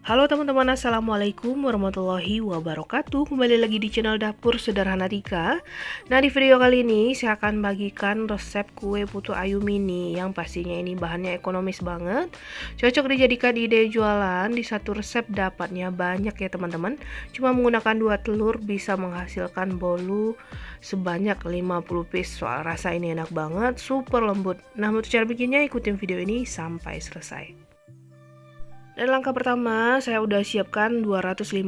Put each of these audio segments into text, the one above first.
Halo teman-teman, assalamualaikum warahmatullahi wabarakatuh. Kembali lagi di channel Dapur Sederhana Tika. Nah, di video kali ini saya akan bagikan resep kue putu ayu mini yang pastinya ini bahannya ekonomis banget, cocok dijadikan ide jualan. Di satu resep dapatnya banyak ya teman-teman. Cuma menggunakan 2 telur bisa menghasilkan bolu sebanyak 50 piece. Soal rasa ini enak banget, super lembut. Nah, untuk cara bikinnya ikutin video ini sampai selesai. Dan langkah pertama, saya udah siapkan 250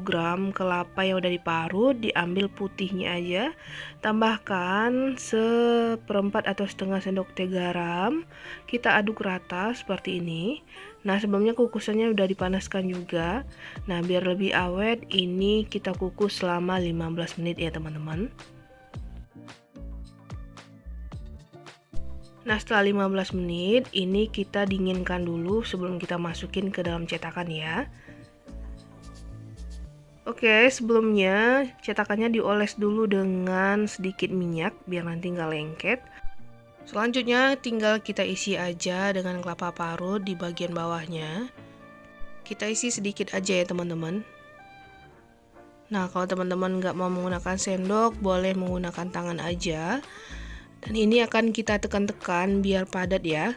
gram kelapa yang udah diparut, diambil putihnya aja. Tambahkan seperempat atau setengah sendok teh garam. Kita aduk rata seperti ini. Nah, sebelumnya kukusannya udah dipanaskan juga. Nah, biar lebih awet, ini kita kukus selama 15 menit ya teman-teman. Nah, setelah 15 menit ini kita dinginkan dulu sebelum kita masukin ke dalam cetakan ya. Oke, sebelumnya cetakannya dioles dulu dengan sedikit minyak biar nanti nggak lengket. Selanjutnya tinggal kita isi aja dengan kelapa parut di bagian bawahnya. Kita isi sedikit aja ya teman-teman. Nah, kalau teman-teman nggak mau menggunakan sendok, boleh menggunakan tangan aja. Dan ini akan kita tekan-tekan biar padat ya.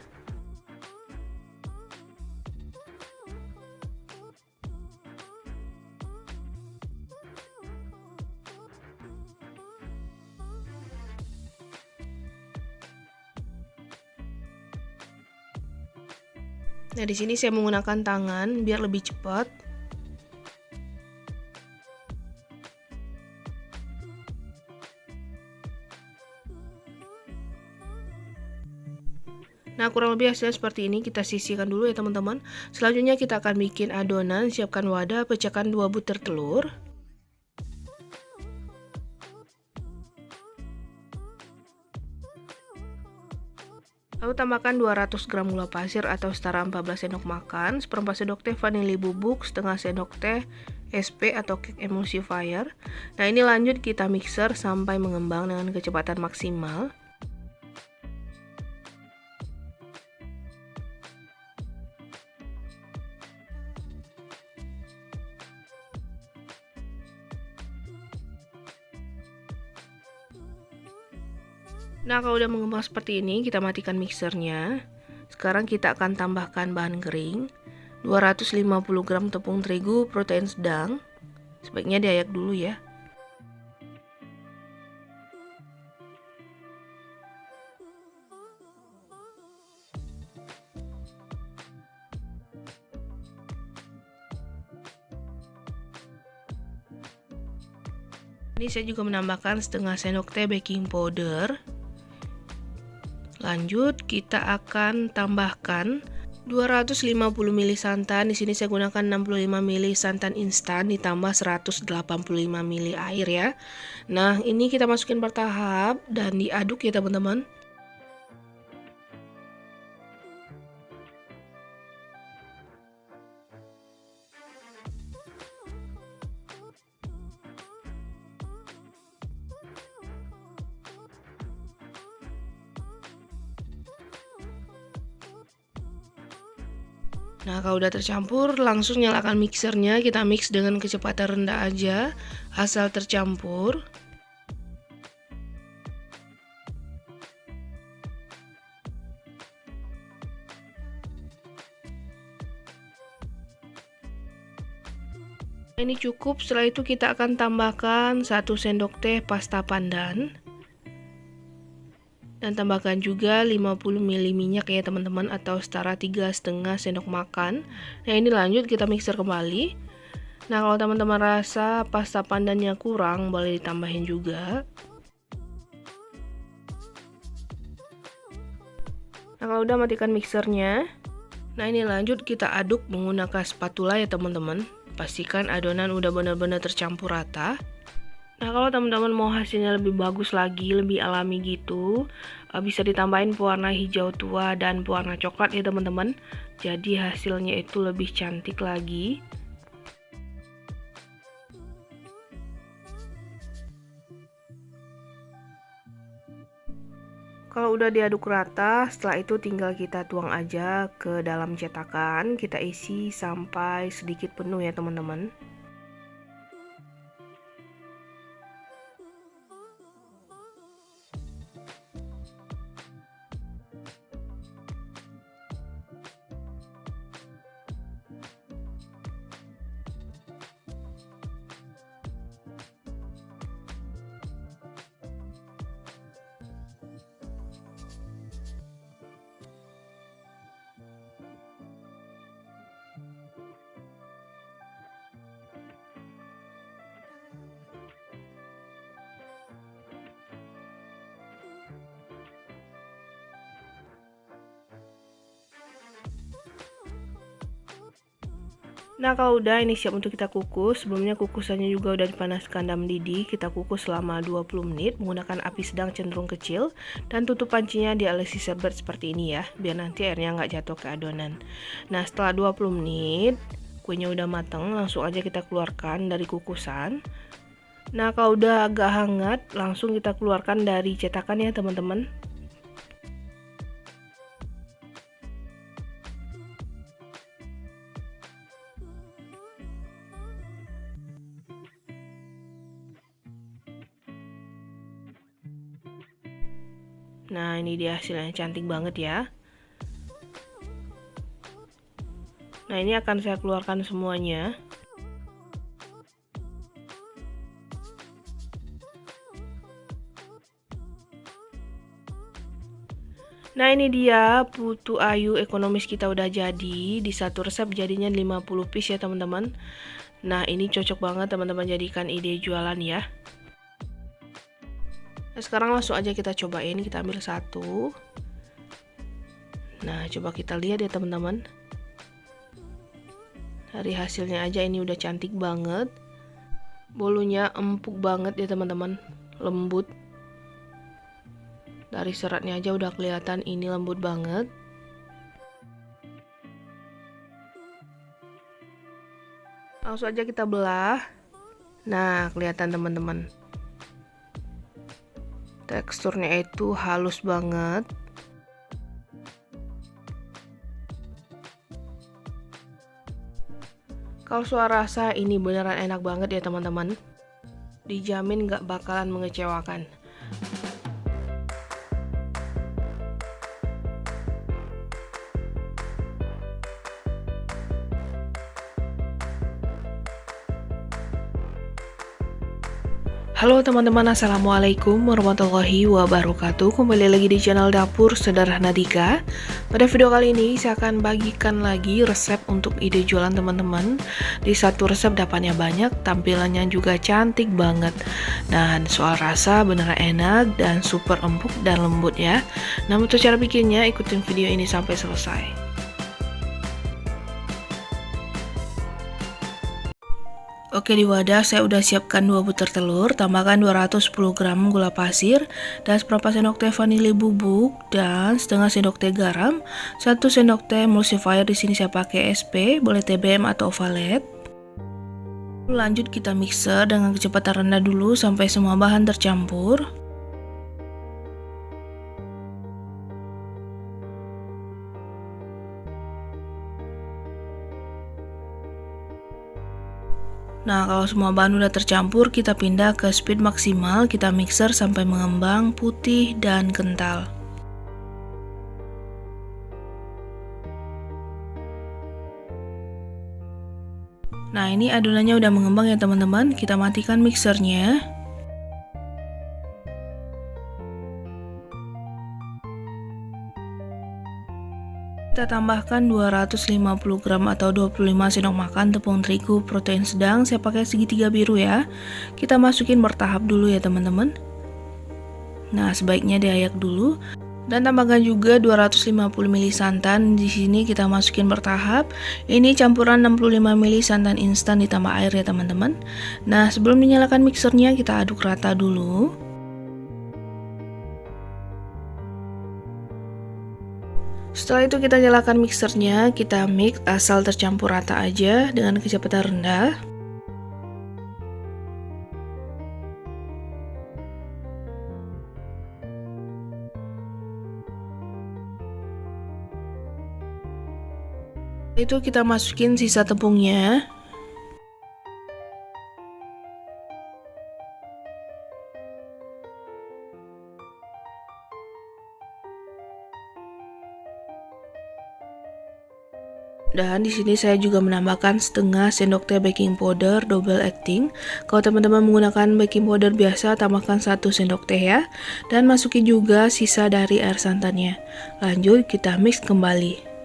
Nah, di sini saya menggunakan tangan biar lebih cepat. Nah, kurang lebih hasilnya seperti ini. Kita sisihkan dulu ya teman-teman. Selanjutnya kita akan bikin adonan. Siapkan wadah, pecahkan 2 butir telur. Lalu tambahkan 200 gram gula pasir atau setara 14 sendok makan, seperempat sendok teh vanili bubuk, setengah sendok teh SP atau cake emulsifier. Nah, ini lanjut kita mixer sampai mengembang dengan kecepatan maksimal. Nah, kalau udah mengembang seperti ini, kita matikan mixernya. Sekarang kita akan tambahkan bahan kering. 250 gram tepung terigu protein sedang. Sebaiknya diayak dulu ya. Ini saya juga menambahkan setengah sendok teh baking powder. Lanjut, kita akan tambahkan 250 ml santan. Di sini saya gunakan 65 ml santan instan ditambah 185 ml air ya. Nah, ini kita masukin bertahap dan diaduk ya teman-teman. Nah, kalau udah tercampur, langsung nyalakan mixernya. Kita mix dengan kecepatan rendah aja, asal tercampur. Ini cukup. Setelah itu kita akan tambahkan 1 sendok teh pasta pandan. Dan tambahkan juga 50 ml minyak ya teman-teman, atau setara 3,5 sendok makan. Nah, ini lanjut kita mixer kembali. Nah, kalau teman-teman rasa pasta pandannya kurang, boleh ditambahin juga. Nah, kalau udah matikan mixernya. Nah, ini lanjut kita aduk menggunakan spatula ya teman-teman. Pastikan adonan udah benar-benar tercampur rata. Nah, kalau teman-teman mau hasilnya lebih bagus lagi, lebih alami gitu, bisa ditambahin pewarna hijau tua dan pewarna coklat ya teman-teman. Jadi hasilnya itu lebih cantik lagi. Kalau udah diaduk rata, setelah itu tinggal kita tuang aja ke dalam cetakan, kita isi sampai sedikit penuh ya teman-teman. Nah kalau udah ini siap untuk kita kukus. Sebelumnya kukusannya juga udah dipanaskan dan mendidih. Kita kukus selama 20 menit menggunakan api sedang cenderung kecil. Dan tutup pancinya di alis serbet seperti ini ya, biar nanti airnya nggak jatuh ke adonan. Nah setelah 20 menit kuenya udah mateng, langsung aja kita keluarkan dari kukusan. Nah kalau udah agak hangat, langsung kita keluarkan dari cetakan ya teman-teman. Nah ini dia hasilnya, cantik banget ya. Nah ini akan saya keluarkan semuanya. Nah ini dia putu ayu ekonomis kita udah jadi. Di satu resep jadinya 50 piece ya teman-teman. Nah ini cocok banget teman-teman jadikan ide jualan ya. Nah, sekarang langsung aja kita cobain, kita ambil satu. Nah coba kita lihat ya teman-teman. Dari hasilnya aja ini udah cantik banget. Bolunya empuk banget ya teman-teman, lembut. Dari seratnya aja udah kelihatan ini lembut banget. Langsung aja kita belah. Nah kelihatan teman-teman, teksturnya itu halus banget. Kalau soal rasa ini beneran enak banget ya teman-teman. Dijamin gak bakalan mengecewakan. Halo teman-teman, assalamualaikum warahmatullahi wabarakatuh. Kembali lagi di channel Dapur Sederhana Dika. Pada video kali ini saya akan bagikan lagi resep untuk ide jualan teman-teman. Di satu resep dapatnya banyak, tampilannya juga cantik banget. Dan soal rasa beneran enak dan super empuk dan lembut ya. Nah untuk cara bikinnya, ikutin video ini sampai selesai. Oke, di wadah saya udah siapkan 2 butir telur, tambahkan 210 gram gula pasir, dan seperempat sendok teh vanili bubuk, dan setengah sendok teh garam, 1 sendok teh emulsifier. Di sini saya pakai SP, boleh TBM atau Ovalet. Lanjut kita mixer dengan kecepatan rendah dulu sampai semua bahan tercampur. Nah, kalau semua bahan udah tercampur, kita pindah ke speed maksimal, kita mixer sampai mengembang, putih, dan kental. Nah, ini adonannya udah mengembang ya teman-teman, kita matikan mixernya. Kita tambahkan 250 gram atau 25 sendok makan tepung terigu protein sedang, saya pakai segitiga biru ya. Kita masukin bertahap dulu ya teman-teman. Nah, sebaiknya diayak dulu. Dan tambahkan juga 250 ml santan, di sini kita masukin bertahap. Ini campuran 65 ml santan instan ditambah air ya teman-teman. Nah, sebelum dinyalakan mixernya kita aduk rata dulu. Setelah itu kita nyalakan mixernya, kita mix asal tercampur rata aja dengan kecepatan rendah. Itu kita masukin sisa tepungnya. Dan di sini saya juga menambahkan setengah sendok teh baking powder double acting. Kalau teman-teman menggunakan baking powder biasa, tambahkan 1 sendok teh ya. Dan masukin juga sisa dari air santannya. Lanjut kita mix kembali.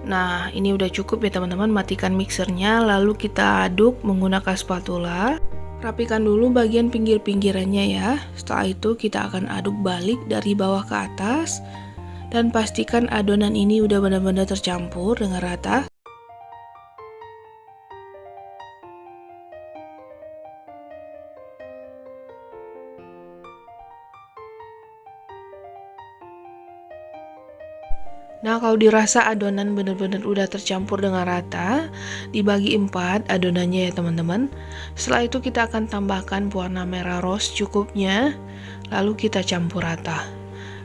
Nah, ini udah cukup ya teman-teman, matikan mixernya, lalu kita aduk menggunakan spatula. Rapikan dulu bagian pinggir-pinggirannya ya. Setelah itu kita akan aduk balik dari bawah ke atas. Dan pastikan adonan ini udah benar-benar tercampur dengan rata. Nah, kalau dirasa adonan benar-benar udah tercampur dengan rata, dibagi 4 adonannya ya teman-teman. Setelah itu kita akan tambahkan pewarna merah rose cukupnya, lalu kita campur rata.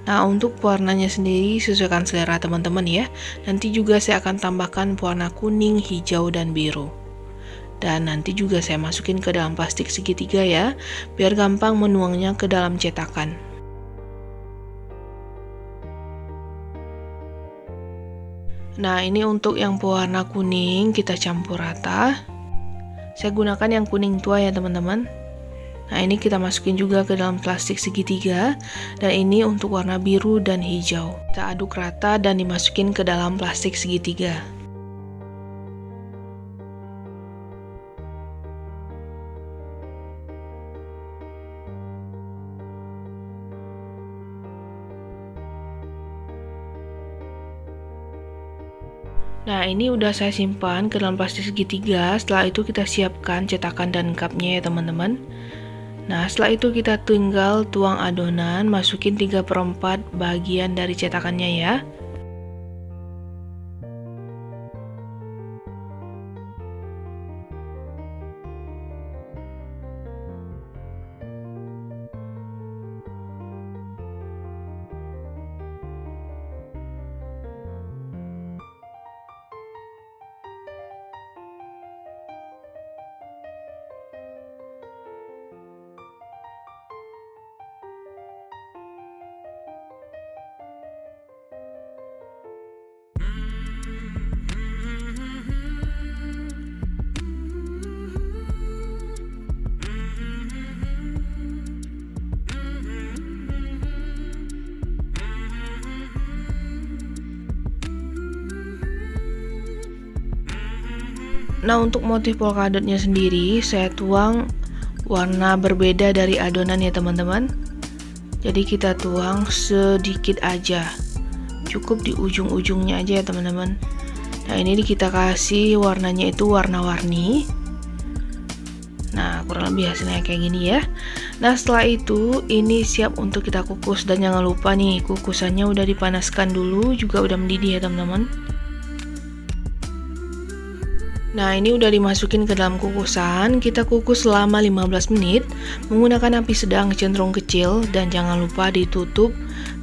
Nah, untuk pewarnanya sendiri sesuaikan selera teman-teman ya. Nanti juga saya akan tambahkan pewarna kuning, hijau, dan biru. Dan nanti juga saya masukin ke dalam plastik segitiga ya, biar gampang menuangnya ke dalam cetakan. Nah, ini untuk yang pewarna kuning kita campur rata. Saya gunakan yang kuning tua ya teman-teman. Nah, ini kita masukin juga ke dalam plastik segitiga. Dan ini untuk warna biru dan hijau. Kita aduk rata dan dimasukin ke dalam plastik segitiga. Nah, ini udah saya simpan ke dalam plastik segitiga. Setelah itu kita siapkan cetakan dan cupnya ya teman-teman. Nah, setelah itu kita tinggal tuang adonan, masukin 3/4 bagian dari cetakannya ya. Nah, untuk motif polkadotnya sendiri saya tuang warna berbeda dari adonan ya teman-teman. Jadi kita tuang sedikit aja, cukup di ujung-ujungnya aja ya teman-teman. Nah, ini kita kasih warnanya itu warna-warni. Nah, kurang lebih hasilnya kayak gini ya. Nah, setelah itu ini siap untuk kita kukus. Dan jangan lupa nih, kukusannya udah dipanaskan dulu, juga udah mendidih ya teman-teman. Nah, ini udah dimasukin ke dalam kukusan. Kita kukus selama 15 menit menggunakan api sedang cenderung kecil. Dan jangan lupa ditutup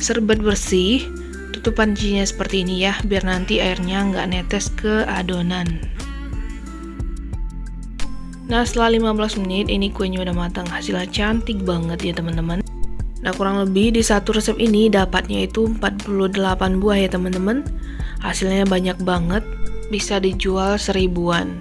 serbet bersih. Tutup pancinya seperti ini ya, biar nanti airnya nggak netes ke adonan. Nah, setelah 15 menit ini kuenya udah matang. Hasilnya cantik banget ya teman-teman. Nah, kurang lebih di satu resep ini dapatnya itu 48 buah ya teman-teman. Hasilnya banyak banget, bisa dijual 1000-an.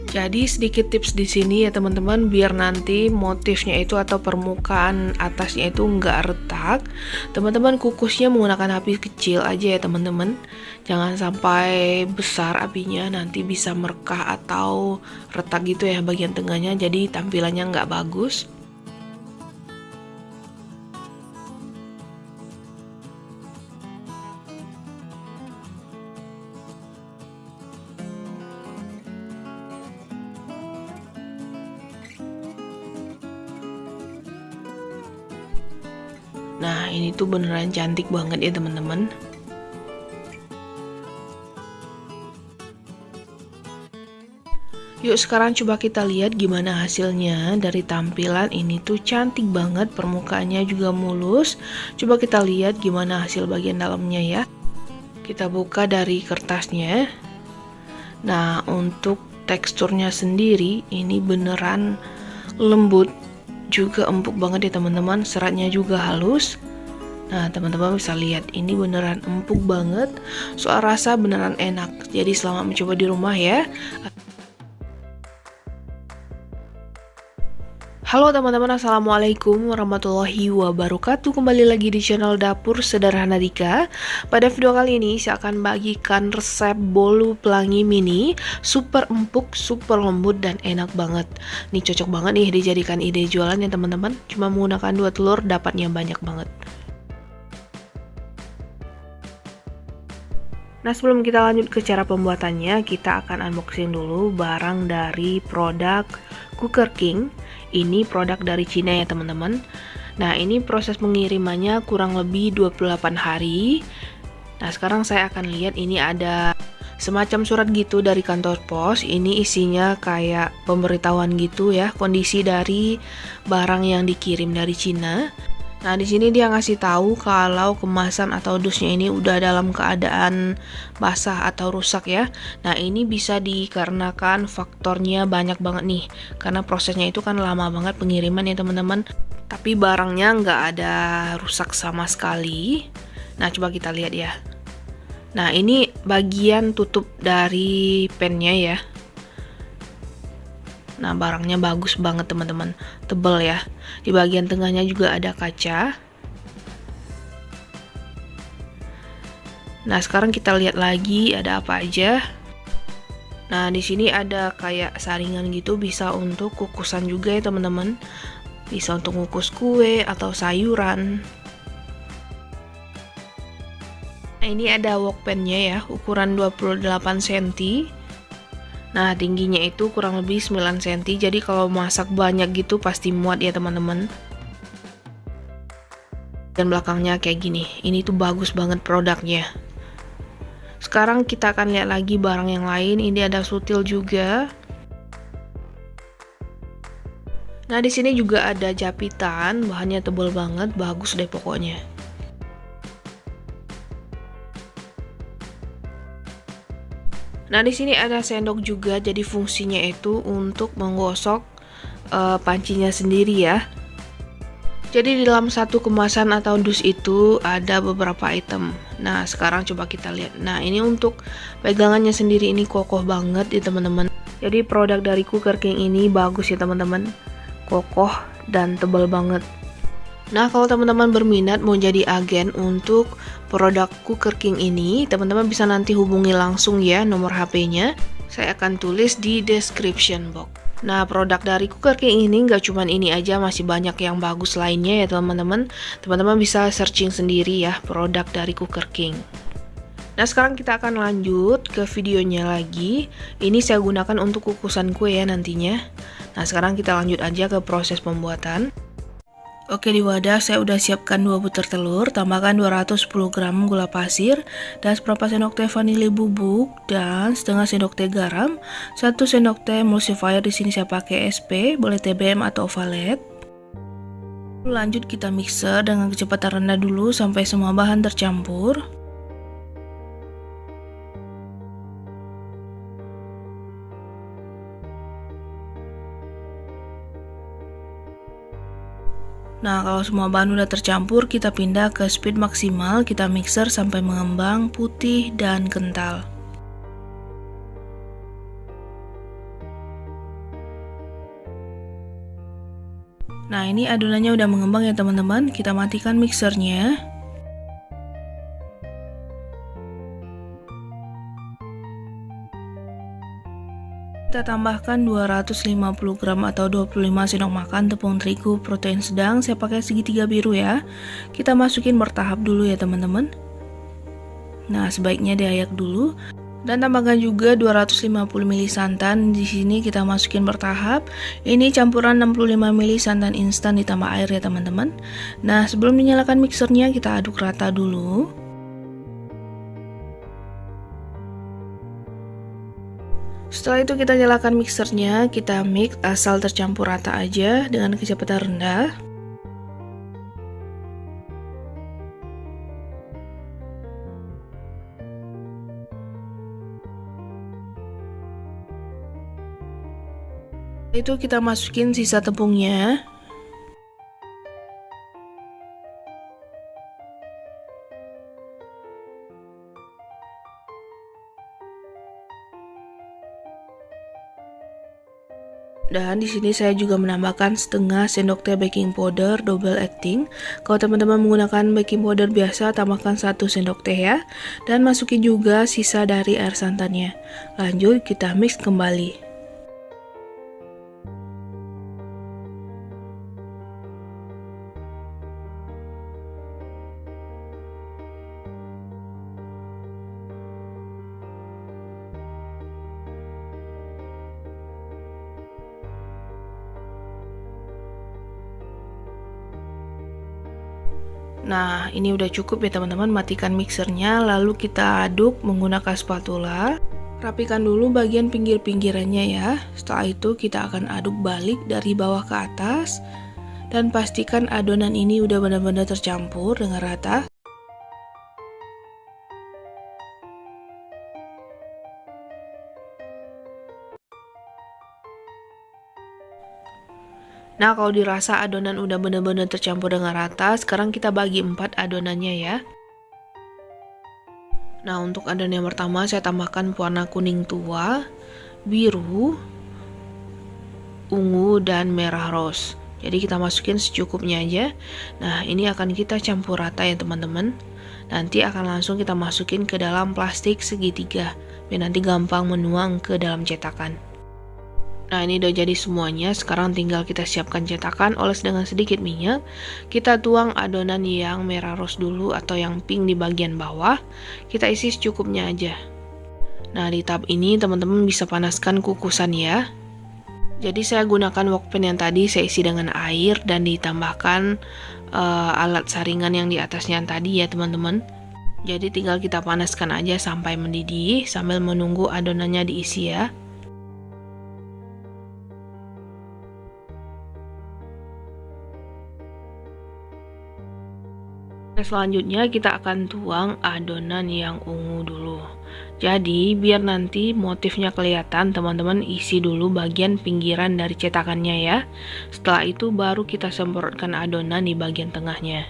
Jadi sedikit tips di sini ya teman-teman, biar nanti motifnya itu atau permukaan atasnya itu nggak retak. Teman-teman kukusnya menggunakan api kecil aja ya teman-teman. Jangan sampai besar apinya, nanti bisa merekah atau retak gitu ya bagian tengahnya, jadi tampilannya nggak bagus. Nah, ini tuh beneran cantik banget ya teman-teman. Yuk sekarang coba kita lihat gimana hasilnya. Dari tampilan ini tuh cantik banget, permukaannya juga mulus. Coba kita lihat gimana hasil bagian dalamnya ya. Kita buka dari kertasnya. Nah, untuk teksturnya sendiri ini beneran lembut, juga empuk banget ya teman-teman. Seratnya juga halus. Nah, teman-teman bisa lihat ini beneran empuk banget. Soal rasa beneran enak. Jadi selamat mencoba di rumah ya. Halo teman-teman, assalamualaikum warahmatullahi wabarakatuh. Kembali lagi di channel Dapur Sederhana Dika. Pada video kali ini saya akan bagikan resep bolu pelangi mini. Super empuk, super lembut, dan enak banget. Ini cocok banget nih dijadikan ide jualan ya teman-teman. Cuma menggunakan 2 telur dapatnya banyak banget. Nah, sebelum kita lanjut ke cara pembuatannya, kita akan unboxing dulu barang dari produk Cooker King. Ini produk dari Cina ya teman-teman. Nah, ini proses pengirimannya kurang lebih 28 hari. Nah, sekarang saya akan lihat ini ada semacam surat gitu dari kantor pos. Ini isinya kayak pemberitahuan gitu ya, kondisi dari barang yang dikirim dari Cina. Nah, di sini dia ngasih tahu kalau kemasan atau dusnya ini udah dalam keadaan basah atau rusak ya. Nah, ini bisa dikarenakan faktornya banyak banget nih. Karena prosesnya itu kan lama banget pengiriman ya teman-teman. Tapi barangnya nggak ada rusak sama sekali. Nah, coba kita lihat ya. Nah, ini bagian tutup dari pennya ya. Nah, barangnya bagus banget teman-teman, tebal ya. Di bagian tengahnya juga ada kaca. Nah, sekarang kita lihat lagi ada apa aja. Nah, di sini ada kayak saringan gitu, bisa untuk kukusan juga ya teman-teman. Bisa untuk ngukus kue atau sayuran. Nah, ini ada wok pennya ya, ukuran 28 cm. Nah, tingginya itu kurang lebih 9 cm, jadi kalau masak banyak gitu pasti muat ya teman-teman. Dan belakangnya kayak gini, ini tuh bagus banget produknya. Sekarang kita akan lihat lagi barang yang lain. Ini ada sutil juga. Nah, di sini juga ada japitan, bahannya tebal banget, bagus deh pokoknya. Nah, di sini ada sendok juga, jadi fungsinya itu untuk menggosok pancinya sendiri ya. Jadi di dalam satu kemasan atau dus itu ada beberapa item. Nah, sekarang coba kita lihat. Nah, ini untuk pegangannya sendiri ini kokoh banget ya teman-teman. Jadi produk dari Cooker King ini bagus ya teman-teman. Kokoh dan tebal banget. Nah, kalau teman-teman berminat mau jadi agen untuk produk Cooker King ini, teman-teman bisa nanti hubungi langsung ya nomor HP-nya. Saya akan tulis di description box. Nah, produk dari Cooker King ini nggak cuman ini aja, masih banyak yang bagus lainnya ya teman-teman. Teman-teman bisa searching sendiri ya produk dari Cooker King. Nah, sekarang kita akan lanjut ke videonya lagi. Ini saya gunakan untuk kukusan kue ya nantinya. Nah, sekarang kita lanjut aja ke proses pembuatan. Oke, di wadah saya udah siapkan 2 butir telur, tambahkan 210 gram gula pasir, dan seperempat sendok teh vanili bubuk, dan setengah sendok teh garam, 1 sendok teh emulsifier. Di sini saya pakai SP, boleh TBM atau Ovalet. Lanjut kita mixer dengan kecepatan rendah dulu sampai semua bahan tercampur. Nah, kalau semua bahan udah tercampur, kita pindah ke speed maksimal, kita mixer sampai mengembang, putih, dan kental. Nah, ini adonannya udah mengembang ya teman-teman, kita matikan mixernya. Kita tambahkan 250 gram atau 25 sendok makan tepung terigu protein sedang, saya pakai segitiga biru ya. Kita masukin bertahap dulu ya teman-teman. Nah, sebaiknya diayak dulu. Dan tambahkan juga 250 ml santan. Di sini kita masukin bertahap. Ini campuran 65 ml santan instan ditambah air ya teman-teman. Nah, sebelum dinyalakan mixernya kita aduk rata dulu. Setelah itu kita nyalakan mixernya, kita mix asal tercampur rata aja dengan kecepatan rendah. Itu kita masukin sisa tepungnya. Dan di sini saya juga menambahkan setengah sendok teh baking powder double acting. Kalau teman-teman menggunakan baking powder biasa, tambahkan 1 sendok teh ya. Dan masukin juga sisa dari air santannya. Lanjut kita mix kembali. Nah, ini udah cukup ya teman-teman, matikan mixernya, lalu kita aduk menggunakan spatula. Rapikan dulu bagian pinggir-pinggirannya ya. Setelah itu kita akan aduk balik dari bawah ke atas. Dan pastikan adonan ini udah benar-benar tercampur dengan rata. Nah, kalau dirasa adonan udah benar-benar tercampur dengan rata, sekarang kita bagi 4 adonannya ya. Nah, untuk adonan yang pertama saya tambahkan warna kuning tua, biru, ungu, dan merah rose. Jadi kita masukin secukupnya aja. Nah, ini akan kita campur rata ya teman-teman. Nanti akan langsung kita masukin ke dalam plastik segitiga, biar nanti gampang menuang ke dalam cetakan. Nah, ini udah jadi semuanya. Sekarang tinggal kita siapkan cetakan, oles dengan sedikit minyak. Kita tuang adonan yang merah rose dulu atau yang pink di bagian bawah. Kita isi secukupnya aja. Nah, di tahap ini teman-teman bisa panaskan kukusan ya. Jadi saya gunakan wokpan yang tadi saya isi dengan air dan ditambahkan alat saringan yang di atasnya yang tadi ya teman-teman. Jadi tinggal kita panaskan aja sampai mendidih sambil menunggu adonannya diisi ya. Selanjutnya kita akan tuang adonan yang ungu dulu. Jadi biar nanti motifnya kelihatan, teman-teman isi dulu bagian pinggiran dari cetakannya ya. Setelah itu baru kita semprotkan adonan di bagian tengahnya.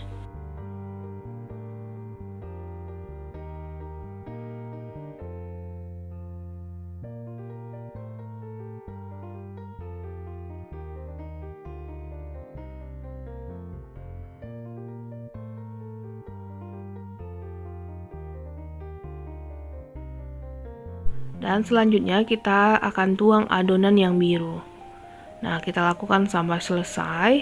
Dan selanjutnya kita akan tuang adonan yang biru. Nah, kita lakukan sampai selesai.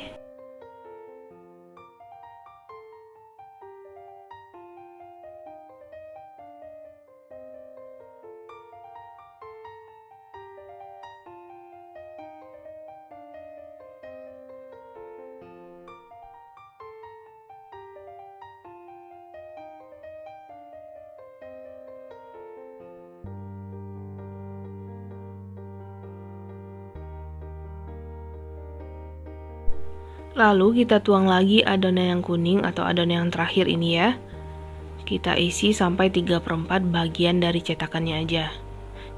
Lalu kita tuang lagi adonan yang kuning atau adonan yang terakhir ini ya. Kita isi sampai 3/4 bagian dari cetakannya aja.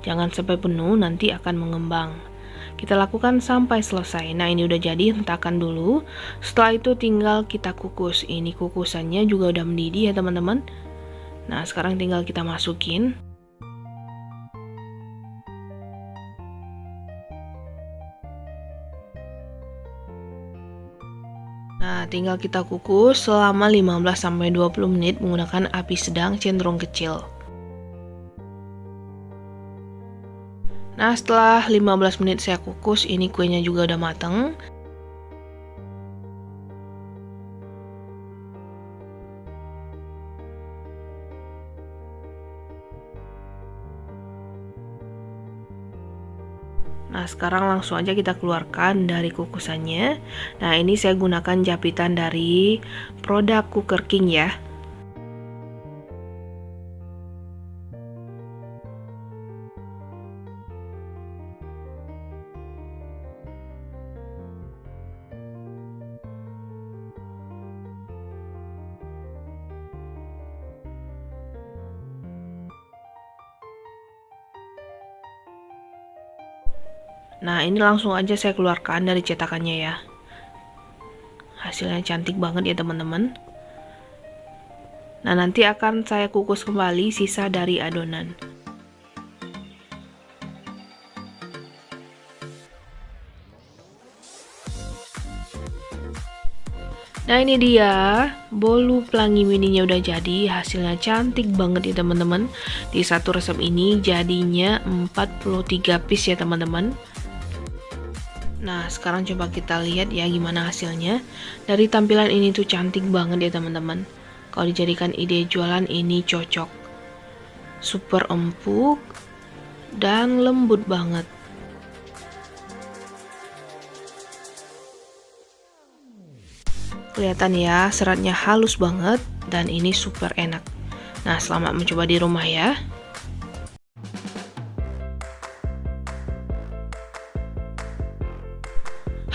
Jangan sampai penuh, nanti akan mengembang. Kita lakukan sampai selesai. Nah, ini udah jadi, hentakan dulu. Setelah itu tinggal kita kukus. Ini kukusannya juga udah mendidih ya teman-teman. Nah, sekarang tinggal kita masukin. Nah, tinggal kita kukus selama 15-20 menit menggunakan api sedang cenderung kecil. Nah, setelah 15 menit saya kukus, ini kuenya juga udah mateng. Nah, sekarang langsung aja kita keluarkan dari kukusannya. Nah, ini saya gunakan japitan dari produk Cooker King ya. Nah, ini langsung aja saya keluarkan dari cetakannya ya. Hasilnya cantik banget ya teman-teman. Nah, nanti akan saya kukus kembali sisa dari adonan. Nah, ini dia bolu pelangi mininya udah jadi. Hasilnya cantik banget ya teman-teman. Di satu resep ini jadinya 43 piece ya teman-teman. Nah, sekarang coba kita lihat ya gimana hasilnya. Dari tampilan ini tuh cantik banget ya teman-teman. Kalau dijadikan ide jualan ini cocok. Super empuk dan lembut banget. Kelihatan ya, seratnya halus banget dan ini super enak. Nah, selamat mencoba di rumah ya.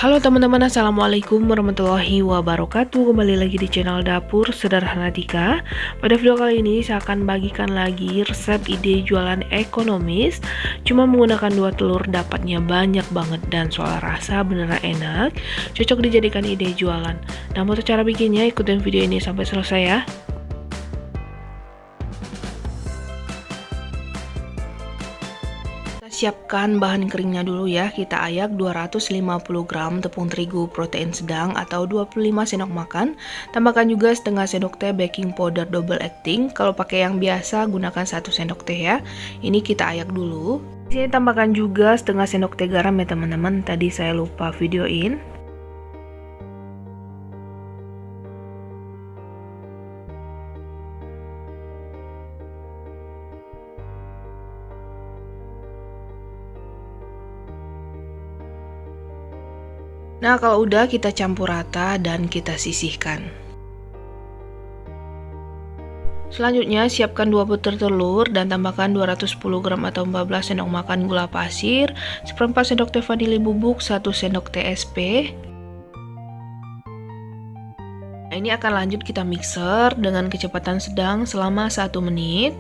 Halo teman-teman, assalamualaikum warahmatullahi wabarakatuh. Kembali lagi di channel Dapur Sederhana Tika. Pada video kali ini saya akan bagikan lagi resep ide jualan ekonomis. Cuma menggunakan 2 telur dapatnya banyak banget dan soal rasa beneran enak. Cocok dijadikan ide jualan. Nah, untuk cara bikinnya ikutin video ini sampai selesai ya. Siapkan bahan keringnya dulu ya. Kita ayak 250 gram tepung terigu protein sedang atau 25 sendok makan. Tambahkan juga setengah sendok teh baking powder double acting. Kalau pakai yang biasa gunakan 1 sendok teh ya. Ini kita ayak dulu. Di sini tambahkan juga setengah sendok teh garam ya teman-teman. Tadi saya lupa videoin. Nah, kalau udah kita campur rata dan kita sisihkan. Selanjutnya, siapkan 2 butir telur dan tambahkan 210 gram atau 14 sendok makan gula pasir, 1/4 sendok teh vanili bubuk, 1 sendok TSP. Nah, ini akan lanjut kita mixer dengan kecepatan sedang selama 1 menit.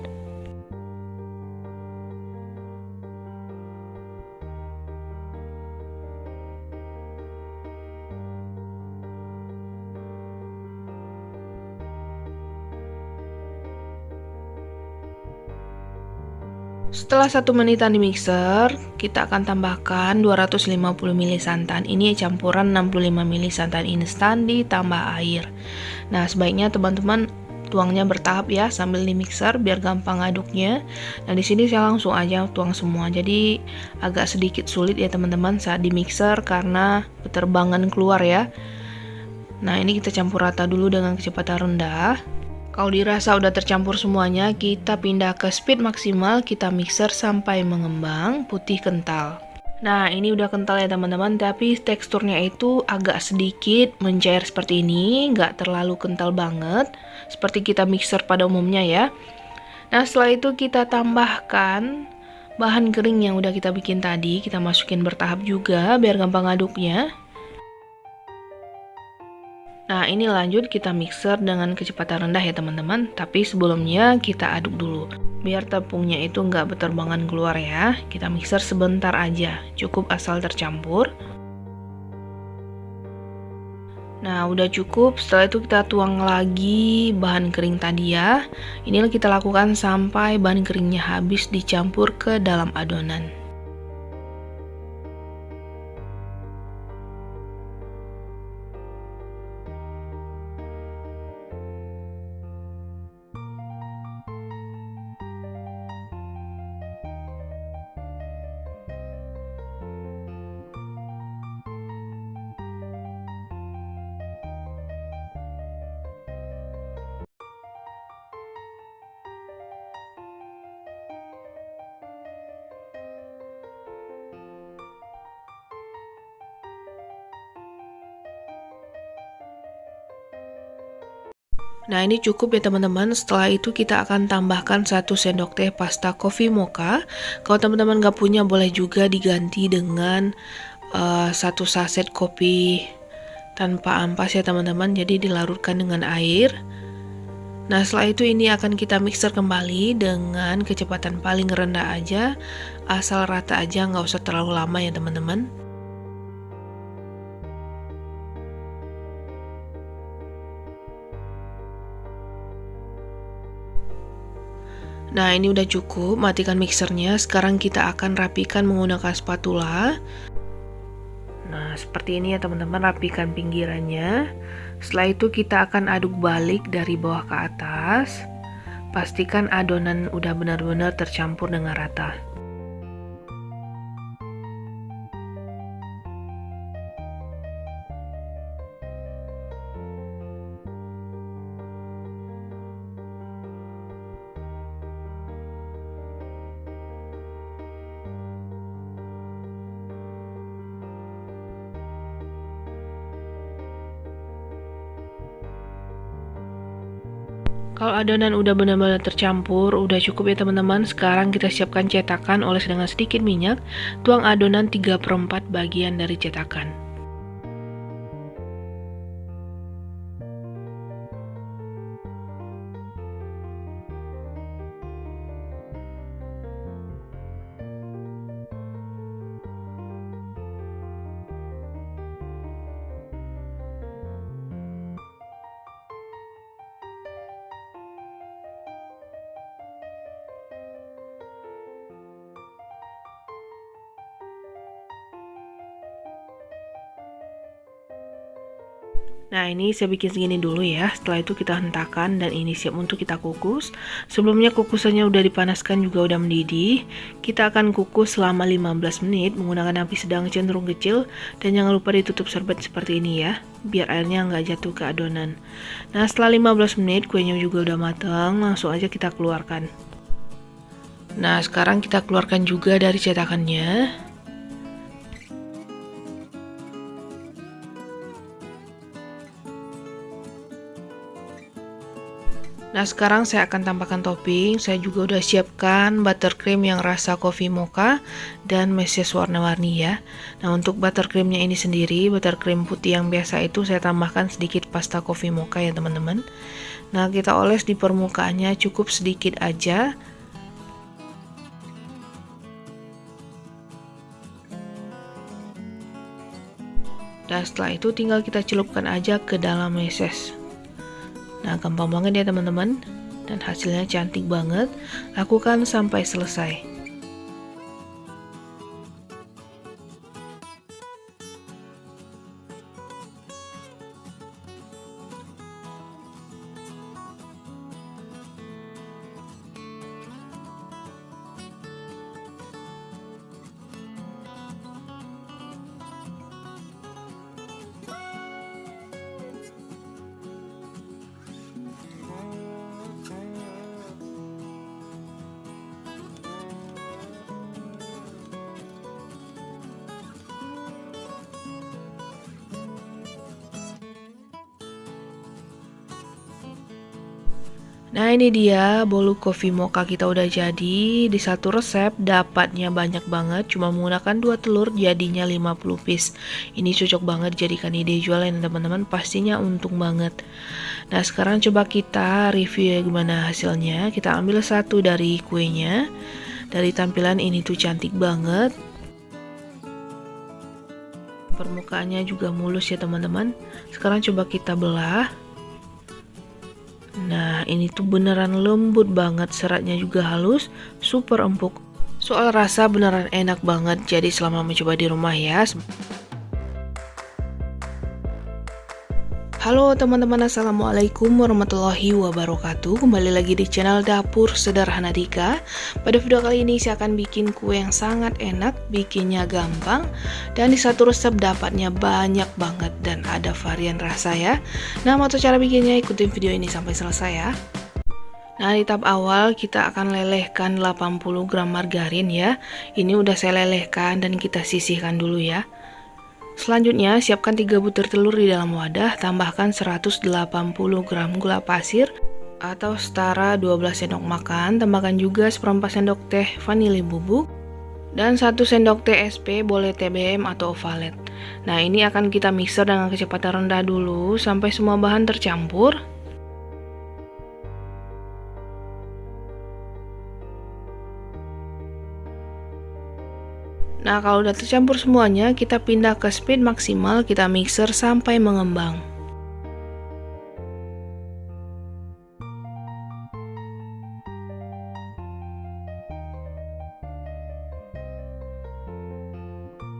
Setelah 1 menitan di mixer, kita akan tambahkan 250 ml santan. Ini campuran 65 ml santan instan ditambah air. Nah, sebaiknya teman-teman tuangnya bertahap ya sambil di mixer biar gampang aduknya. Nah, di sini saya langsung aja tuang semua. Jadi agak sedikit sulit ya teman-teman saat di mixer karena keterbangan keluar ya. Nah, ini kita campur rata dulu dengan kecepatan rendah. Kalau dirasa udah tercampur semuanya, kita pindah ke speed maksimal, kita mixer sampai mengembang putih kental. Nah, ini udah kental ya teman-teman, tapi teksturnya itu agak sedikit mencair seperti ini, nggak terlalu kental banget, seperti kita mixer pada umumnya ya. Nah, setelah itu kita tambahkan bahan kering yang udah kita bikin tadi, kita masukin bertahap juga biar gampang aduknya. Nah, ini lanjut kita mixer dengan kecepatan rendah ya teman-teman. Tapi sebelumnya kita aduk dulu. Biar tepungnya itu nggak berterbangan keluar ya. Kita mixer sebentar aja, cukup asal tercampur. Nah, udah cukup. Setelah itu kita tuang lagi bahan kering tadi ya. Inilah kita lakukan sampai bahan keringnya habis dicampur ke dalam adonan. Nah, ini cukup ya teman-teman. Setelah itu kita akan tambahkan 1 sendok teh pasta coffee mocha. Kalau teman-teman nggak punya, boleh juga diganti dengan 1 saset kopi tanpa ampas ya teman-teman. Jadi dilarutkan dengan air. Nah, setelah itu ini akan kita mixer kembali dengan kecepatan paling rendah aja, asal rata aja, nggak usah terlalu lama ya teman-teman. Nah, ini udah cukup, matikan mixernya. Sekarang kita akan rapikan menggunakan spatula. Nah, seperti ini ya teman-teman, rapikan pinggirannya. Setelah itu kita akan aduk balik dari bawah ke atas. Pastikan adonan udah benar-benar tercampur dengan rata. Kalau adonan udah benar-benar tercampur, udah cukup ya teman-teman. Sekarang kita siapkan cetakan, oles dengan sedikit minyak. Tuang adonan 3/4 bagian dari cetakan. Nah, ini saya bikin segini dulu ya. Setelah itu kita hentakan dan ini siap untuk kita kukus. Sebelumnya kukusannya udah dipanaskan juga udah mendidih. Kita akan kukus selama 15 menit menggunakan api sedang cenderung kecil. Dan jangan lupa ditutup serbet seperti ini ya, biar airnya nggak jatuh ke adonan. Nah, setelah 15 menit kuenya juga udah matang, langsung aja kita keluarkan. Nah, sekarang kita keluarkan juga dari cetakannya. Nah, sekarang saya akan tambahkan topping. Saya juga udah siapkan buttercream yang rasa coffee mocha dan meses warna-warni ya. Nah, untuk buttercreamnya ini sendiri, buttercream putih yang biasa itu saya tambahkan sedikit pasta coffee mocha ya teman-teman. Nah, kita oles di permukaannya cukup sedikit aja. Dan setelah itu tinggal kita celupkan aja ke dalam meses. Nah, gampang banget ya teman-teman, dan hasilnya cantik banget. Lakukan sampai selesai. Nah, ini dia bolu coffee mocha kita udah jadi. Di satu resep dapatnya banyak banget, cuma menggunakan 2 telur jadinya 50 piece. Ini cocok banget jadikan ide jualan teman-teman, pastinya untung banget. Nah, sekarang coba kita review ya gimana hasilnya. Kita ambil satu dari kuenya. Dari tampilan ini tuh cantik banget. Permukaannya juga mulus ya teman-teman. Sekarang coba kita belah. Nah, ini tuh beneran lembut banget, seratnya juga halus, super empuk. Soal rasa beneran enak banget, jadi selama mencoba di rumah ya. Halo teman-teman, assalamualaikum warahmatullahi wabarakatuh. Kembali lagi di channel Dapur Sederhana Dika. Pada video kali ini saya akan bikin kue yang sangat enak, bikinnya gampang, dan di satu resep dapatnya banyak banget dan ada varian rasa ya. Nah, atau cara bikinnya ikutin video ini sampai selesai ya. Nah, di tahap awal kita akan lelehkan 80 gram margarin ya. Ini udah saya lelehkan dan kita sisihkan dulu ya. Selanjutnya, siapkan 3 butir telur di dalam wadah, tambahkan 180 gram gula pasir atau setara 12 sendok makan, tambahkan juga seperempat sendok teh vanili bubuk, dan 1 sendok teh SP, boleh TBM atau Ovalet. Nah, ini akan kita mixer dengan kecepatan rendah dulu sampai semua bahan tercampur. Nah, kalau udah tercampur semuanya, kita pindah ke speed maksimal, kita mixer sampai mengembang.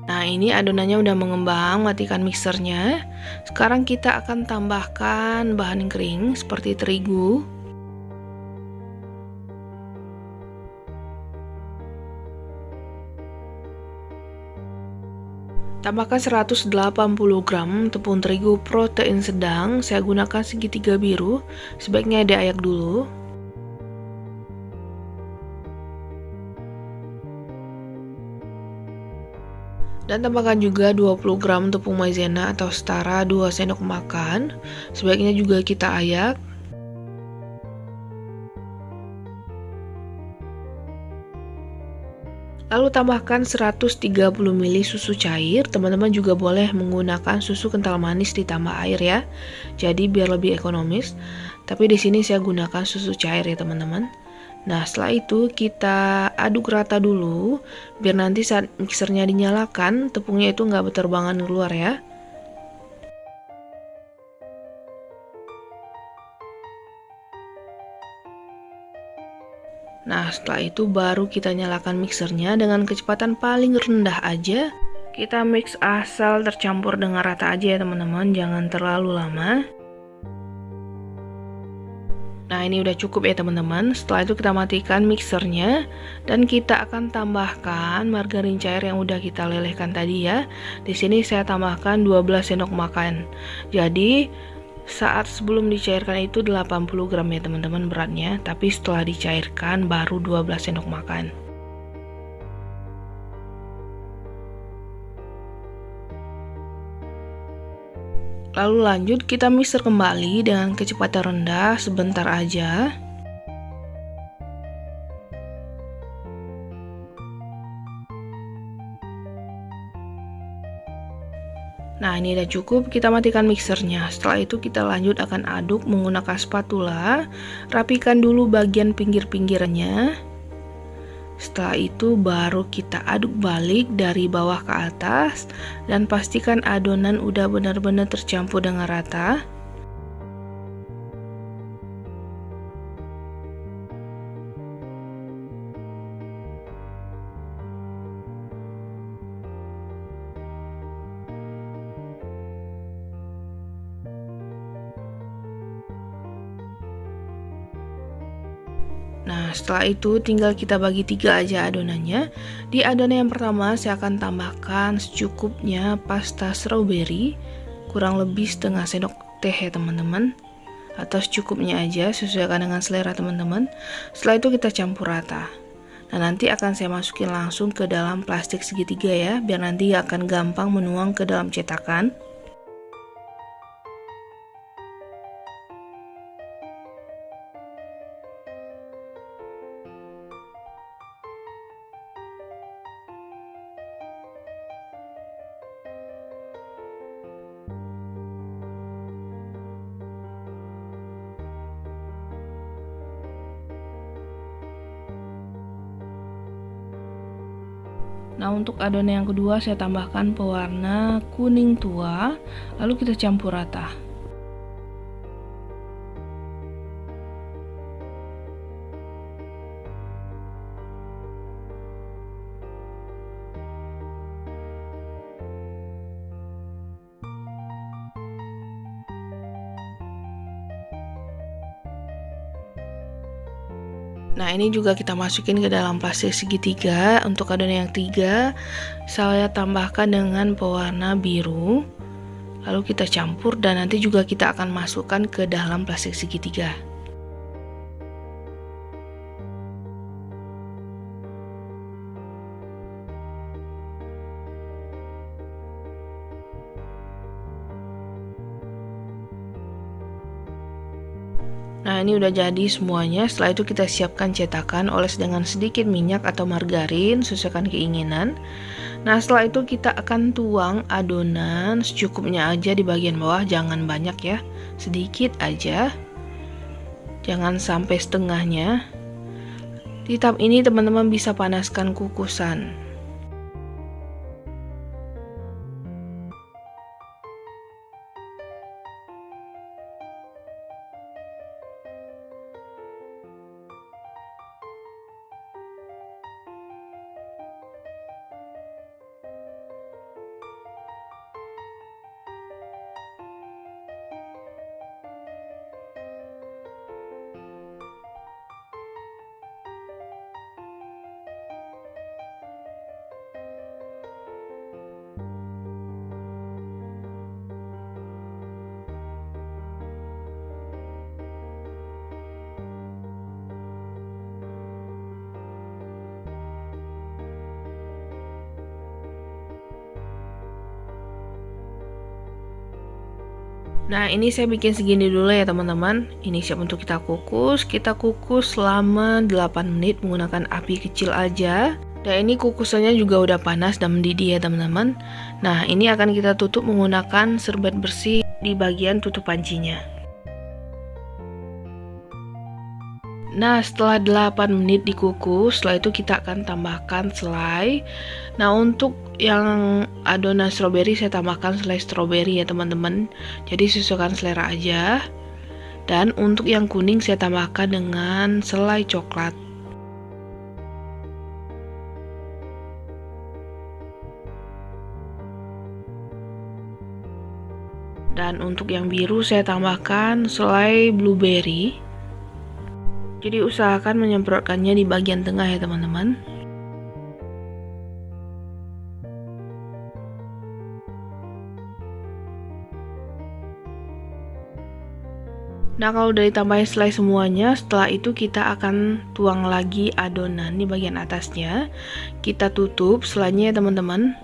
Nah, ini adonannya udah mengembang, matikan mixernya. Sekarang kita akan tambahkan bahan kering seperti terigu. Tambahkan 180 gram tepung terigu protein sedang, saya gunakan segitiga biru, sebaiknya diayak dulu. Dan tambahkan juga 20 gram tepung maizena atau setara 2 sendok makan, sebaiknya juga kita ayak. Lalu tambahkan 130 ml susu cair, teman-teman juga boleh menggunakan susu kental manis ditambah air ya. Jadi biar lebih ekonomis. Tapi di sini saya gunakan susu cair ya teman-teman. Nah, setelah itu kita aduk rata dulu, biar nanti saat mixernya dinyalakan, tepungnya itu nggak berterbangan keluar ya. Nah, setelah itu baru kita nyalakan mixernya dengan kecepatan paling rendah aja. Kita mix asal tercampur dengan rata aja ya teman-teman, jangan terlalu lama. Nah, ini udah cukup ya teman-teman. Setelah itu kita matikan mixernya dan kita akan tambahkan margarin cair yang udah kita lelehkan tadi ya. Di sini saya tambahkan 12 sendok makan. Jadi saat sebelum dicairkan itu 80 gram ya teman-teman beratnya, tapi setelah dicairkan baru 12 sendok makan. Lalu lanjut kita mixer kembali dengan kecepatan rendah sebentar aja. Nah, ini udah cukup, kita matikan mixernya. Setelah itu kita lanjut akan aduk menggunakan spatula. Rapikan dulu bagian pinggir-pinggirnya. Setelah itu baru kita aduk balik dari bawah ke atas dan pastikan adonan udah benar-benar tercampur dengan rata. Nah, setelah itu tinggal kita bagi 3 aja adonannya. Di adonan yang pertama saya akan tambahkan secukupnya pasta strawberry, kurang lebih setengah sendok teh ya teman-teman, atau secukupnya aja, sesuaikan dengan selera teman-teman. Setelah itu kita campur rata. Nah, nanti akan saya masukin langsung ke dalam plastik segitiga ya, biar nanti akan gampang menuang ke dalam cetakan. Nah, untuk adonan yang kedua saya tambahkan pewarna kuning tua, lalu kita campur rata. Nah, ini juga kita masukin ke dalam plastik segitiga. Untuk adonan yang ketiga saya tambahkan dengan pewarna biru, lalu kita campur dan nanti juga kita akan masukkan ke dalam plastik segitiga. Nah, ini udah jadi semuanya. Setelah itu kita siapkan cetakan, oles dengan sedikit minyak atau margarin, sesuaikan keinginan. Nah, setelah itu kita akan tuang adonan secukupnya aja di bagian bawah, jangan banyak ya, sedikit aja. Jangan sampai setengahnya. Di tahap ini teman-teman bisa panaskan kukusan. Nah, ini saya bikin segini dulu ya teman-teman. Ini siap untuk kita kukus. Kita kukus selama 8 menit menggunakan api kecil aja. Dan ini kukusannya juga udah panas dan mendidih ya teman-teman. Nah, ini akan kita tutup menggunakan serbet bersih di bagian tutup pancinya. Nah, setelah 8 menit dikukus, setelah itu kita akan tambahkan selai. Nah, untuk yang adonan stroberi saya tambahkan selai stroberi ya teman-teman. Jadi sesuaikan selera aja. Dan untuk yang kuning saya tambahkan dengan selai coklat. Dan untuk yang biru saya tambahkan selai blueberry. Jadi usahakan menyemprotkannya di bagian tengah ya teman-teman. Nah, kalau udah ditambahin selai semuanya, setelah itu kita akan tuang lagi adonan di bagian atasnya. Kita tutup selainya ya teman-teman.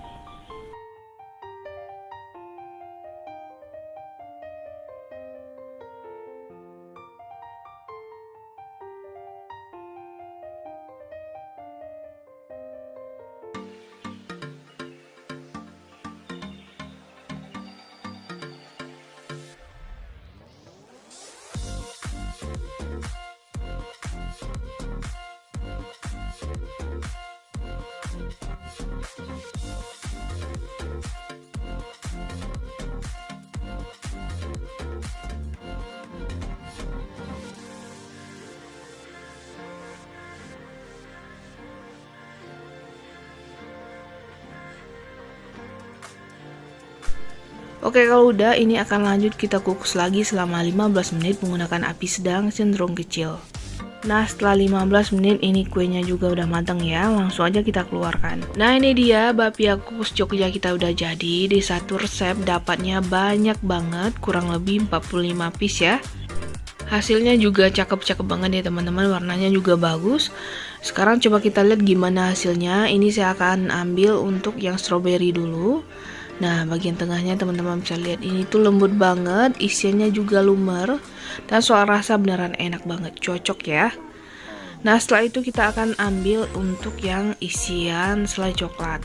Oke, kalau udah ini akan lanjut kita kukus lagi selama 15 menit menggunakan api sedang cenderung kecil. Nah, setelah 15 menit ini kuenya juga udah matang ya, langsung aja kita keluarkan. Nah, ini dia bapia kukus Jogja kita udah jadi. Di satu resep dapatnya banyak banget, kurang lebih 45 piece ya. Hasilnya juga cakep-cakep banget ya teman-teman, warnanya juga bagus. Sekarang coba kita lihat gimana hasilnya. Ini saya akan ambil untuk yang strawberry dulu. Nah, bagian tengahnya teman-teman bisa lihat ini tuh lembut banget, isiannya juga lumer, dan soal rasa beneran enak banget, cocok ya. Nah, setelah itu kita akan ambil untuk yang isian selai coklat.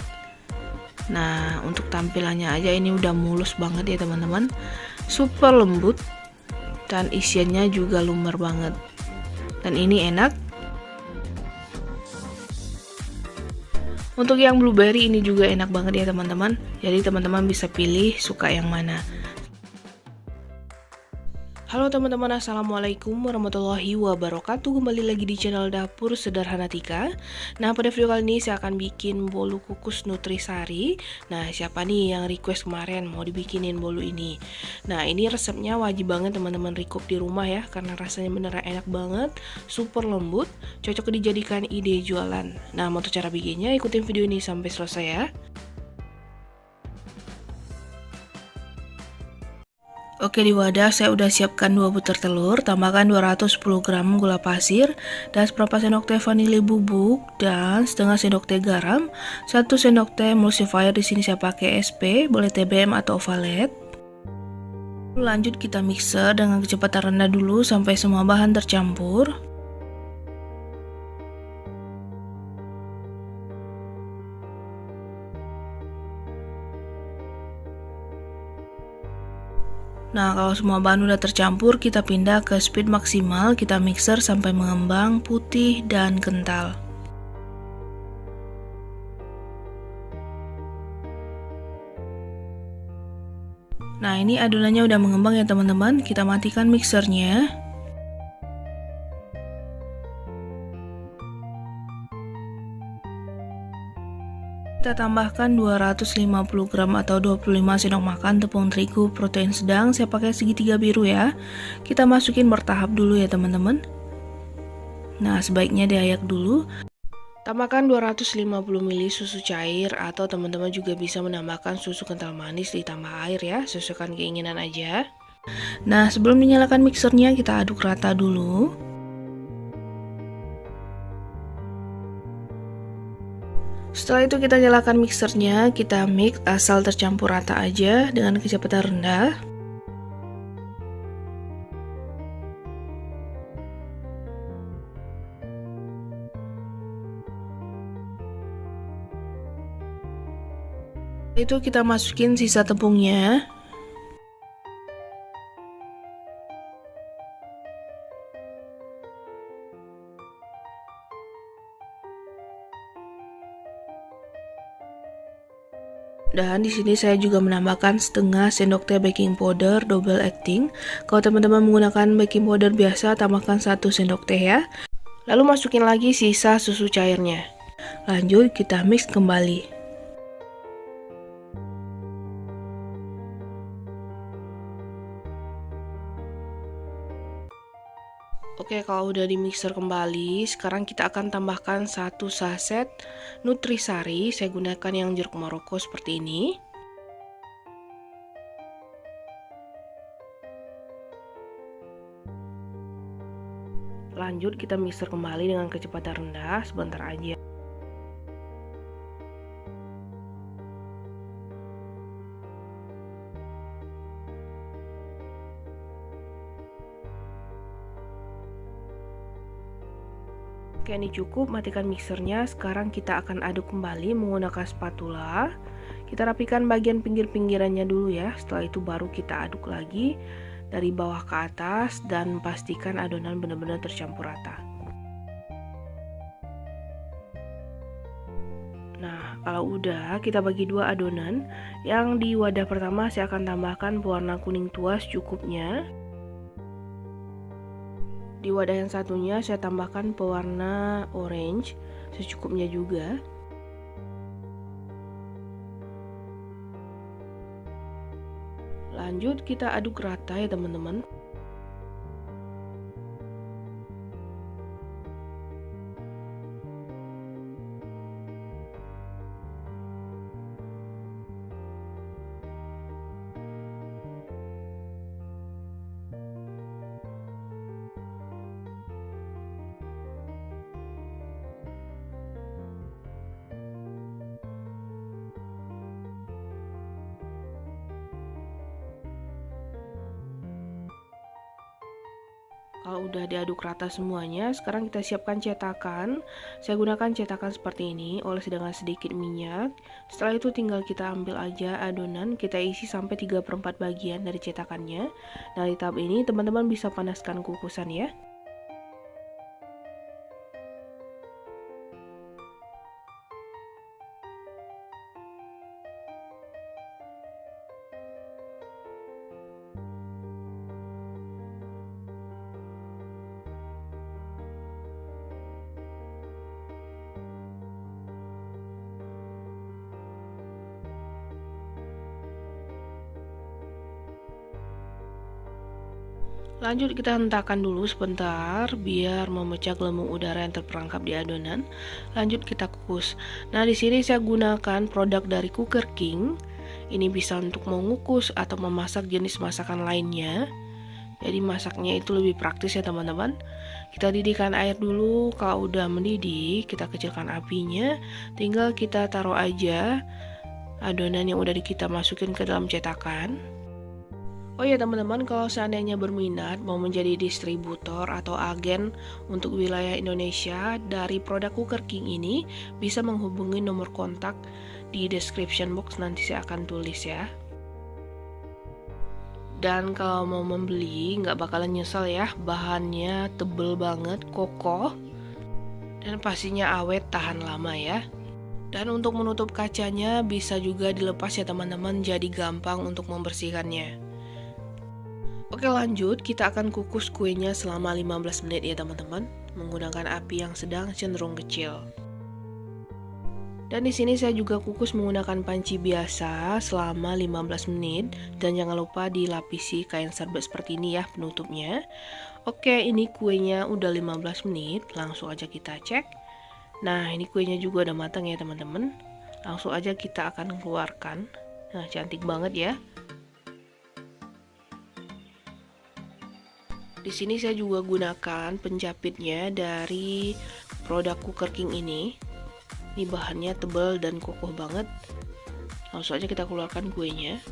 Nah, untuk tampilannya aja ini udah mulus banget ya teman-teman, super lembut, dan isiannya juga lumer banget, dan ini enak. Untuk yang blueberry ini juga enak banget ya teman-teman. Jadi teman-teman bisa pilih suka yang mana. Halo teman-teman, assalamualaikum warahmatullahi wabarakatuh. Kembali lagi di channel Dapur Sederhana Tika. Nah, pada video kali ini saya akan bikin bolu kukus nutrisari. Nah, siapa nih yang request kemarin mau dibikinin bolu ini? Nah, ini resepnya wajib banget teman-teman recook di rumah ya, karena rasanya beneran enak banget, super lembut, cocok dijadikan ide jualan. Nah, mau tuh cara bikinnya, ikutin video ini sampai selesai ya. Oke, di wadah saya udah siapkan 2 butir telur, tambahkan 210 gram gula pasir, dan seperempat sendok teh vanili bubuk, dan setengah sendok teh garam, 1 sendok teh emulsifier. Di sini saya pakai SP, boleh TBM atau Ovalet. Lanjut kita mixer dengan kecepatan rendah dulu sampai semua bahan tercampur. Nah, kalau semua bahan udah tercampur, kita pindah ke speed maksimal, kita mixer sampai mengembang, putih, dan kental. Nah, ini adonannya udah mengembang ya teman-teman, kita matikan mixernya. Kita tambahkan 250 gram atau 25 sendok makan tepung terigu protein sedang, saya pakai segitiga biru ya. Kita masukin bertahap dulu ya teman-teman. Nah, sebaiknya diayak dulu. Tambahkan 250 ml susu cair atau teman-teman juga bisa menambahkan susu kental manis ditambah air ya, sesuaikan keinginan aja. Nah, sebelum dinyalakan mixernya kita aduk rata dulu. Setelah itu kita nyalakan mixernya, kita mix asal tercampur rata aja dengan kecepatan rendah. Setelah itu kita masukin sisa tepungnya. Dan di sini saya juga menambahkan setengah sendok teh baking powder double acting. Kalau teman-teman menggunakan baking powder biasa, tambahkan 1 sendok teh ya. Lalu masukin lagi sisa susu cairnya. Lanjut kita mix kembali. Oke, kalau udah di mixer kembali, sekarang kita akan tambahkan 1 saset Nutrisari. Saya gunakan yang jeruk Maroko seperti ini. Lanjut kita mixer kembali dengan kecepatan rendah sebentar aja. Oke, ini cukup, matikan mixernya. Sekarang kita akan aduk kembali menggunakan spatula. Kita rapikan bagian pinggir-pinggirannya dulu ya. Setelah itu baru kita aduk lagi dari bawah ke atas dan pastikan adonan benar-benar tercampur rata. Nah, kalau udah, kita bagi dua adonan. Yang di wadah pertama saya akan tambahkan pewarna kuning tua secukupnya. Di wadah yang satunya saya tambahkan pewarna orange secukupnya juga. Lanjut kita aduk rata ya teman-teman. Kalau udah diaduk rata semuanya, sekarang kita siapkan cetakan. Saya gunakan cetakan seperti ini, oles dengan sedikit minyak. Setelah itu tinggal kita ambil aja adonan, kita isi sampai 3/4 bagian dari cetakannya. Nah, di tahap ini teman-teman bisa panaskan kukusan ya. Lanjut kita hentakkan dulu sebentar biar memecah gelembung udara yang terperangkap di adonan. Lanjut kita kukus. Nah, di sini saya gunakan produk dari Cooker King. Ini bisa untuk mengukus atau memasak jenis masakan lainnya. Jadi masaknya itu lebih praktis ya teman-teman. Kita didihkan air dulu. Kalau udah mendidih, kita kecilkan apinya. Tinggal kita taruh aja adonan yang udah kita masukin ke dalam cetakan. Oh ya teman-teman, kalau seandainya berminat mau menjadi distributor atau agen untuk wilayah Indonesia dari produk Cooker King ini, bisa menghubungi nomor kontak di description box, nanti saya akan tulis ya. Dan kalau mau membeli nggak bakalan nyesel ya, bahannya tebel banget, kokoh, dan pastinya awet tahan lama ya. Dan untuk menutup kacanya bisa juga dilepas ya teman-teman, jadi gampang untuk membersihkannya. Oke lanjut, kita akan kukus kuenya selama 15 menit ya teman-teman, menggunakan api yang sedang cenderung kecil. Dan di sini saya juga kukus menggunakan panci biasa selama 15 menit, dan jangan lupa dilapisi kain serbet seperti ini ya penutupnya. Oke, ini kuenya udah 15 menit, langsung aja kita cek. Nah, ini kuenya juga udah matang ya teman-teman. Langsung aja kita akan keluarkan. Nah, cantik banget ya. Di sini saya juga gunakan penjepitnya dari produk Cooker King ini. Ini bahannya tebal dan kokoh banget. Langsung aja kita keluarkan kuenya.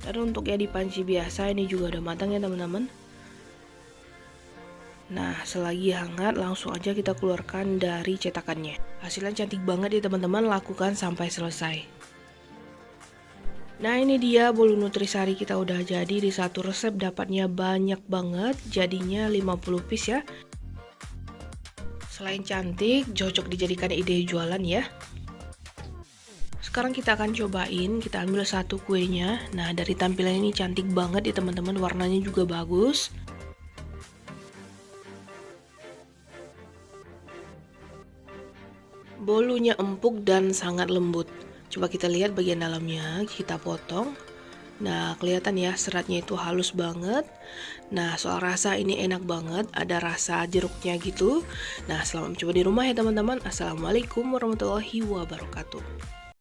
Dan untuk yang di panci biasa ini juga udah matang ya teman-teman. Nah, selagi hangat langsung aja kita keluarkan dari cetakannya. Hasilnya cantik banget ya teman-teman, lakukan sampai selesai. Nah ini dia bolu nutrisari kita udah jadi. Di satu resep dapatnya banyak banget, jadinya 50 piece ya. Selain cantik, cocok dijadikan ide jualan ya. Sekarang kita akan cobain, kita ambil satu kuenya. Nah dari tampilan ini cantik banget ya teman-teman, warnanya juga bagus. Bolunya empuk dan sangat lembut. Coba kita lihat bagian dalamnya, kita potong. Nah, kelihatan ya seratnya itu halus banget. Nah, soal rasa ini enak banget, ada rasa jeruknya gitu. Nah, selamat mencoba di rumah ya teman-teman. Assalamualaikum warahmatullahi wabarakatuh.